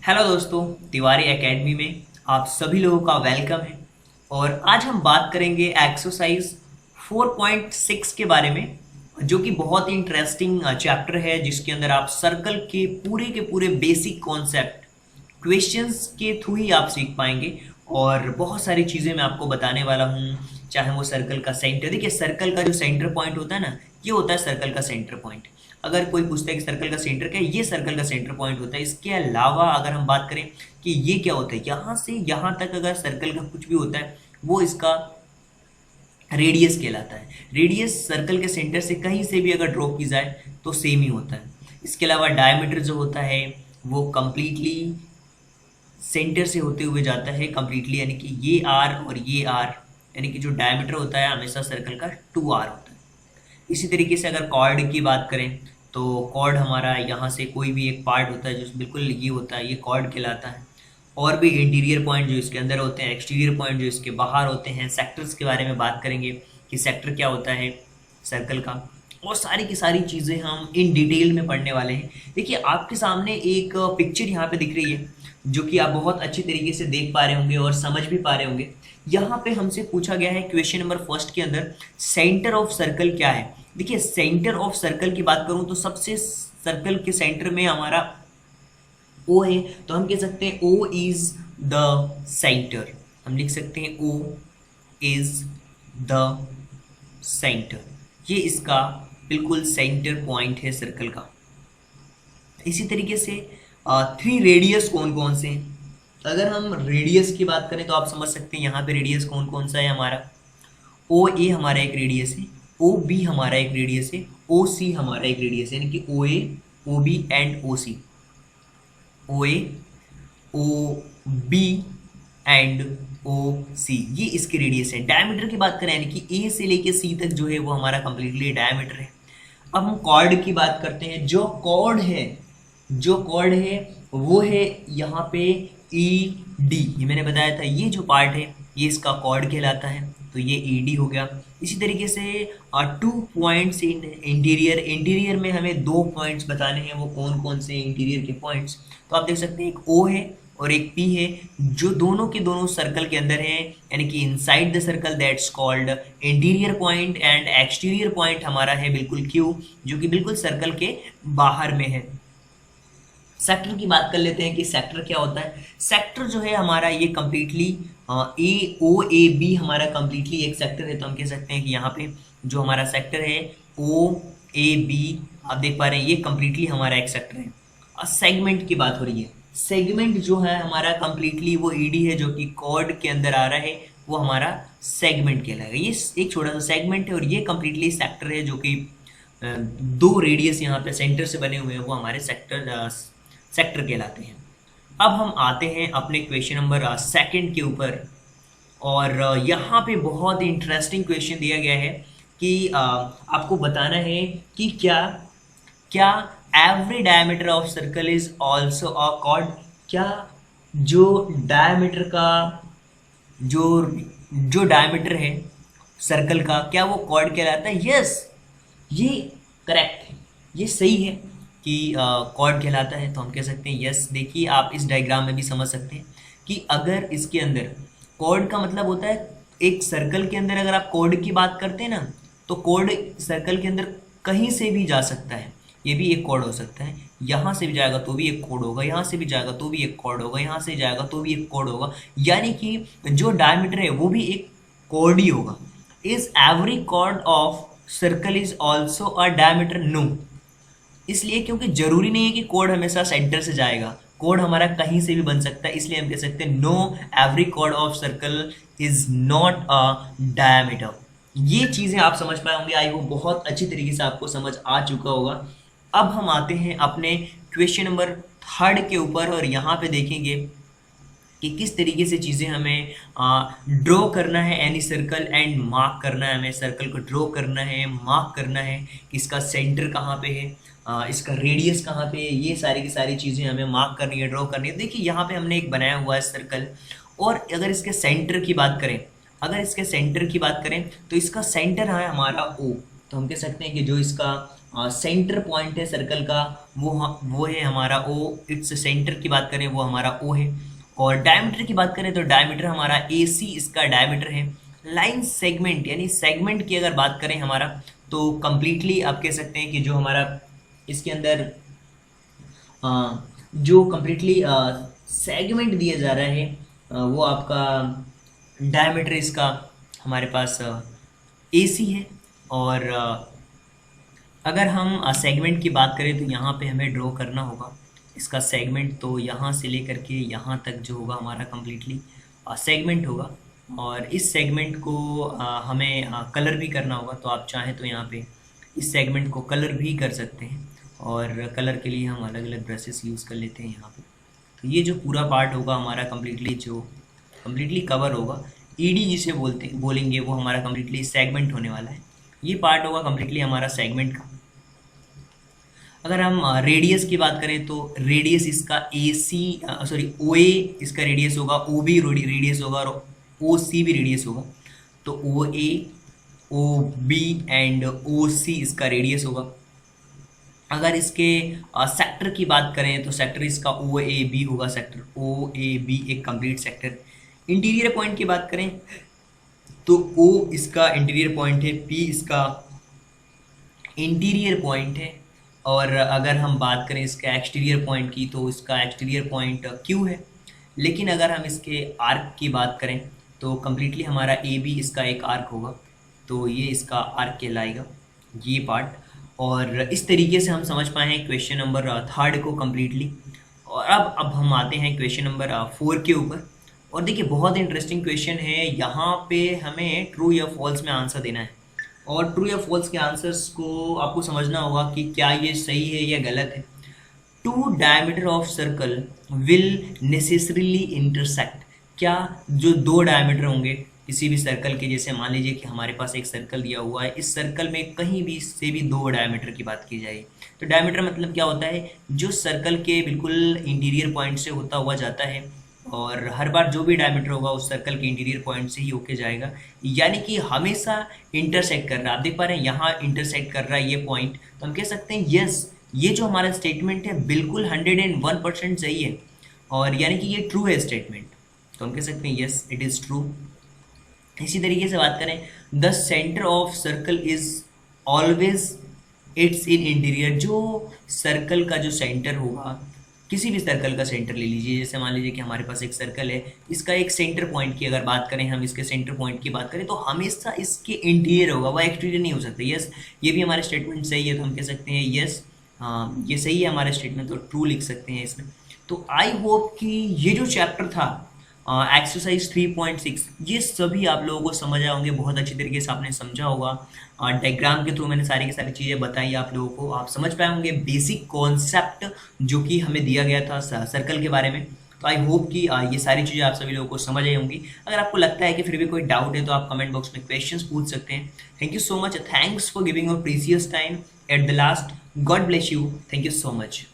Hello दोस्तों, Tiwari academy में आप सभी लोगों का वेलकम है। और आज हम बात करेंगे एक्सरसाइज 4.6 के बारे में, जो कि बहुत ही इंटरेस्टिंग चैप्टर है, जिसके अंदर आप सर्कल के पूरे बेसिक कॉन्सेप्ट क्वेश्चंस के थ्रू ही आप सीख पाएंगे। और बहुत सारी चीज़ें मैं आपको बताने वाला हूँ, चाहे वो सर्कल का सेंटर, देखिए सर्कल का जो सेंटर पॉइंट होता है ना, ये होता है सर्कल का सेंटर पॉइंट। अगर कोई पूछता है कि सर्कल का सेंटर क्या है, ये सर्कल का सेंटर पॉइंट होता है। इसके अलावा अगर हम बात करें कि ये क्या होता है, यहाँ से यहाँ तक अगर सर्कल का कुछ भी होता है, वो इसका रेडियस कहलाता है। रेडियस सर्कल के सेंटर से कहीं से भी अगर ड्रॉ की जाए तो सेम ही होता है। इसके अलावा डायमीटर जो होता है वो कंप्लीटली सेंटर से होते हुए जाता है कंप्लीटली, यानी कि ये आर और ये आर, यानी कि जो डायमीटर होता है हमेशा सर्कल का 2r होता है। इसी तरीके से अगर कॉर्ड की बात करें तो कॉर्ड हमारा यहाँ से कोई भी एक पार्ट होता है जो बिल्कुल ये होता है, ये कॉर्ड कहलाता है। और भी इंटीरियर पॉइंट जो इसके अंदर होते हैं, एक्सटीरियर पॉइंट जो इसके बाहर होते हैं, सेक्टर्स के बारे में बात करेंगे कि सेक्टर क्या होता है सर्कल का, और सारी की सारी चीज़ें हम इन डिटेल में पढ़ने वाले हैं। देखिए आपके सामने एक पिक्चर यहाँ पे दिख रही है, जो कि आप बहुत अच्छी तरीके से देख पा रहे होंगे और समझ भी पा रहे होंगे। यहाँ पे हमसे पूछा गया है क्वेश्चन नंबर फर्स्ट के अंदर, सेंटर ऑफ सर्कल क्या है। देखिए सेंटर ऑफ सर्कल की बात करूं तो सबसे सर्कल के सेंटर में हमारा ओ है, तो हम कह सकते हैं ओ इज द सेंटर। हम लिख सकते हैं ओ इज द सेंटर, ये इसका बिल्कुल सेंटर पॉइंट है सर्कल का। इसी तरीके से थ्री रेडियस कौन कौन से हैं। अगर हम रेडियस की बात करें तो आप समझ सकते हैं यहाँ पे रेडियस कौन कौन सा है हमारा। ओ ए हमारा एक रेडियस है, ओ बी हमारा एक रेडियस है, ओ सी हमारा एक रेडियस है, यानी कि O A, O B and O C. O A, O B and O C, ये इसके रेडियस है। डायमीटर की बात करें यानी कि ए से लेके सी तक जो है वो हमारा कंप्लीटली डायमीटर है। अब हम कॉर्ड की बात करते हैं। जो कॉर्ड है वो है यहाँ पे ई डी, ये मैंने बताया था, ये जो पार्ट है ये इसका कॉर्ड कहलाता है, तो ये ई डी हो गया। इसी तरीके से 2 पॉइंट्स इन इंटीरियर में हमें 2 पॉइंट्स बताने हैं, वो कौन कौन से इंटीरियर के पॉइंट्स, तो आप देख सकते हैं एक ओ है और एक पी है, जो दोनों के दोनों सर्कल के अंदर है, यानी कि inside the circle, that's called interior point. And exterior point हमारा है बिल्कुल क्यू, जो कि बिल्कुल सर्कल के बाहर में है। सेक्टर की बात कर लेते हैं कि सेक्टर क्या होता है। सेक्टर जो है हमारा ये completely A O A B हमारा कंप्लीटली एक सेक्टर है, तो हम कह सकते हैं कि यहाँ पे जो हमारा सेक्टर है ओ ए बी, आप देख पा रहे हैं ये कंप्लीटली हमारा एक सेक्टर है। और सेगमेंट की बात हो रही है, सेगमेंट जो है हमारा कंप्लीटली वो ई डी है, जो कि कॉर्ड के अंदर आ रहा है, वो हमारा सेगमेंट कहलाएगा। ये एक छोटा सा सेगमेंट है और ये कंप्लीटली सेक्टर है, जो कि 2 रेडियस यहाँ पे सेंटर से बने हुए हैं, वो हमारे सेक्टर कहलाते हैं। अब हम आते हैं अपने क्वेश्चन नंबर सेकंड के ऊपर, और यहाँ पे बहुत ही इंटरेस्टिंग क्वेश्चन दिया गया है कि आपको बताना है कि क्या क्या every diameter of circle is also a cord. क्या जो डायमीटर का जो जो डायमीटर है सर्कल का, क्या वो कॉर्ड कहलाता है। यस, ये करेक्ट है, ये सही है कि कॉर्ड कहलाता है, तो हम कह सकते हैं यस। देखिए आप इस डायग्राम में भी समझ सकते हैं कि अगर इसके अंदर कॉर्ड का मतलब होता है एक सर्कल के अंदर, अगर आप कॉर्ड की बात करते हैं ना, तो कॉर्ड सर्कल के अंदर कहीं से भी जा सकता है, ये भी एक कॉर्ड हो सकता है। यहाँ से भी जाएगा तो भी एक कॉर्ड होगा, यहाँ से भी जाएगा तो भी एक कॉर्ड होगा, यहाँ से जाएगा तो भी एक कॉर्ड होगा, यानी कि जो डायमीटर है वो भी एक कॉर्ड ही होगा। Is every chord of circle is also a diameter? No, इसलिए क्योंकि जरूरी नहीं है कि कोड हमेशा सेंटर से जाएगा, कोड हमारा कहीं से भी बन सकता है, इसलिए हम कह सकते हैं नो, एवरी कोड of circle is not a diameter. ये चीजें आप समझ पाए होंगे, आई होप बहुत अच्छी तरीके से आपको समझ आ चुका होगा। अब हम आते हैं अपने क्वेश्चन नंबर थर्ड के ऊपर, और यहाँ पे देखेंगे कि किस तरीके से चीज़ें हमें ड्रॉ करना है एनी सर्कल, एंड मार्क करना है, हमें सर्कल को ड्रॉ करना है, मार्क करना है कि इसका सेंटर कहाँ पे है, इसका रेडियस कहाँ पे है, ये सारी की सारी चीज़ें हमें मार्क करनी है, ड्रॉ करनी है। देखिए यहाँ पे हमने एक बनाया हुआ है सर्कल, और अगर इसके सेंटर की बात करें, तो इसका सेंटर है हमारा ओ, तो हम कह सकते हैं कि जो इसका सेंटर पॉइंट है सर्कल का वो है हमारा ओ। इट्स सेंटर की बात करें वो हमारा ओ है। और डायमीटर की बात करें तो डायमीटर हमारा ए सी इसका डायमीटर है। लाइन सेगमेंट यानी सेगमेंट की अगर बात करें हमारा, तो कंप्लीटली आप कह सकते हैं कि जो हमारा इसके अंदर जो कंप्लीटली सेगमेंट दिया जा रहा है वो आपका डायमीटर इसका हमारे पास ए सी है। और अगर हम सेगमेंट की बात करें तो यहाँ पे हमें ड्रॉ करना होगा इसका सेगमेंट। तो यहाँ से लेकर के यहाँ तक जो होगा हमारा कंप्लीटली सेगमेंट होगा। और इस सेगमेंट को हमें कलर भी करना होगा। तो आप चाहें तो यहाँ पे इस सेगमेंट को कलर भी कर सकते हैं। और कलर के लिए हम अलग अलग ब्रशेस यूज़ कर लेते हैं यहाँ पे। तो ये जो पूरा पार्ट होगा हमारा कंप्लीटली कवर होगा, ईडी जिसे बोलेंगे वो हमारा कंप्लीटली सेगमेंट होने वाला है। ये पार्ट होगा कंप्लीटली हमारा सेगमेंट का। अगर हम रेडियस की बात करें तो रेडियस इसका ओ ए इसका रेडियस होगा, ओ बी रेडियस होगा और ओ सी भी रेडियस होगा। तो ओ A, O B and O सी इसका रेडियस होगा। अगर इसके सेक्टर की बात करें तो सेक्टर इसका ओ ए बी होगा। सेक्टर ओ ए बी एक कंप्लीट सेक्टर। इंटीरियर पॉइंट की बात करें तो ओ इसका इंटीरियर पॉइंट है, पी इसका इंटीरियर पॉइंट है। और अगर हम बात करें इसका एक्सटीरियर पॉइंट की तो इसका एक्सटीरियर पॉइंट क्यू है। लेकिन अगर हम इसके आर्क की बात करें तो कम्प्लीटली हमारा ए बी इसका एक आर्क होगा। तो ये इसका आर्क कहलाएगा ये पार्ट। और इस तरीके से हम समझ पाए हैं क्वेश्चन नंबर 3 को कम्प्लीटली। और अब हम आते हैं क्वेश्चन नंबर 4 के ऊपर। और देखिए बहुत इंटरेस्टिंग क्वेश्चन है। यहाँ पे हमें ट्रू या फॉल्स में आंसर देना है। और ट्रू या फॉल्स के आंसर्स को आपको समझना होगा कि क्या ये सही है या गलत है। Two diameter of circle will necessarily intersect. क्या जो दो डायमीटर होंगे किसी भी सर्कल के, जैसे मान लीजिए कि हमारे पास एक सर्कल दिया हुआ है, इस सर्कल में कहीं भी से भी दो डायमीटर की बात की जाए तो डायमीटर मतलब क्या होता है, जो सर्कल के बिल्कुल इंटीरियर पॉइंट से होता हुआ जाता है। और हर बार जो भी डायमीटर होगा उस सर्कल के इंटीरियर पॉइंट से ही होके जाएगा, यानी कि हमेशा इंटरसेक्ट कर रहा है। आप देख पा रहे हैं यहाँ इंटरसेक्ट कर रहा है ये पॉइंट। तो हम कह सकते हैं यस, ये जो हमारा स्टेटमेंट है बिल्कुल 101% सही है और यानी कि ये ट्रू है स्टेटमेंट। तो हम कह सकते हैं यस इट इज़ ट्रू। इसी तरीके से बात करें, the centre of circle is always it's in interior. जो सर्कल का जो सेंटर होगा, किसी भी सर्कल का सेंटर ले लीजिए, जैसे मान लीजिए कि हमारे पास एक सर्कल है, इसका एक सेंटर पॉइंट की अगर बात करें, हम इसके सेंटर पॉइंट की बात करें तो हमेशा इसके इंटीरियर होगा, वह एक्सटीरियर नहीं हो सकता। यस, ये भी हमारे स्टेटमेंट सही है। तो हम कह सकते हैं यस हाँ ये सही है हमारा स्टेटमेंट, तो ट्रू लिख सकते हैं इसमें। तो आई होप कि ये जो चैप्टर था एक्सरसाइज 3.6 ये सभी आप लोगों को समझ आए होंगे, बहुत अच्छी तरीके से आपने समझा होगा। डायग्राम के थ्रू मैंने सारी की सारी चीज़ें बताई आप लोगों को, आप समझ पाए होंगे बेसिक कॉन्सेप्ट जो कि हमें दिया गया था सर्कल के बारे में। तो आई होप कि ये सारी चीज़ें आप सभी लोगों को समझ आई होंगी। अगर आपको लगता है कि फिर भी कोई डाउट है तो आप कमेंट बॉक्स में क्वेश्चंस पूछ सकते हैं। Thank you so much, thanks for giving your precious time at the last. God bless you, thank you so much.